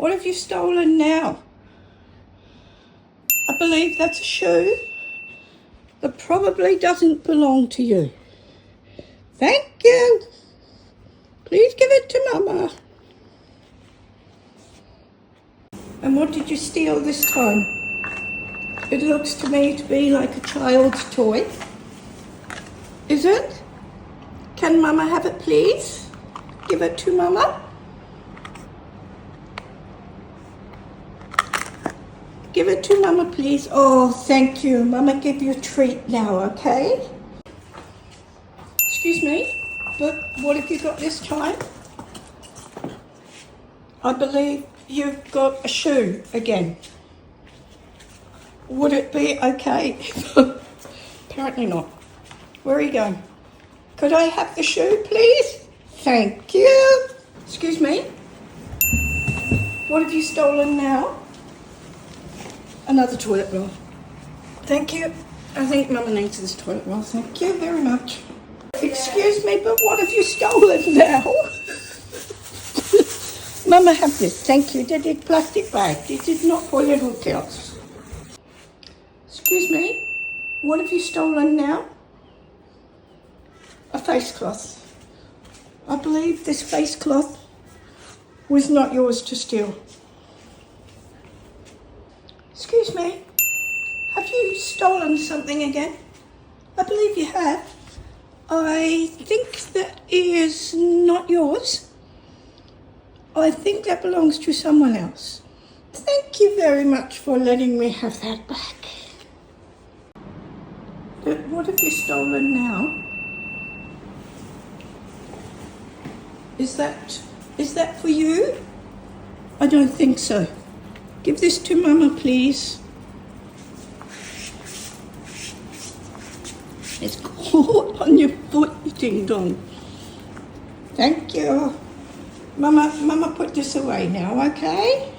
What have you stolen now? I believe that's a shoe that probably doesn't belong to you. Thank you. Please give it to Mama. And what did you steal this time? It looks to me to be like a child's toy. Is it? Can Mama have it, please? Give it to Mama. Give it to Mama, please. Oh, thank you. Mama, give you a treat now, okay? Excuse me, but what have you got this time? I believe you've got a shoe again. Would it be okay? Apparently not. Where are you going? Could I have the shoe, please? Thank you. Excuse me. What have you stolen now? Another toilet roll. Thank you. I think Mama needs this toilet roll. Thank you very much. Excuse me, but what have you stolen now? Mama, have this. Thank you. They did plastic bag. This is not for little girls. Excuse me. What have you stolen now? A face cloth. I believe this face cloth was not yours to steal. Excuse me. Have you stolen something again? I believe you have. I think that is not yours. I think that belongs to someone else. Thank you very much for letting me have that back. But what have you stolen now? Is that for you? I don't think so. Give this to Mama, please. It's caught on your foot, you ding dong. Thank you. Mama, put this away now, okay?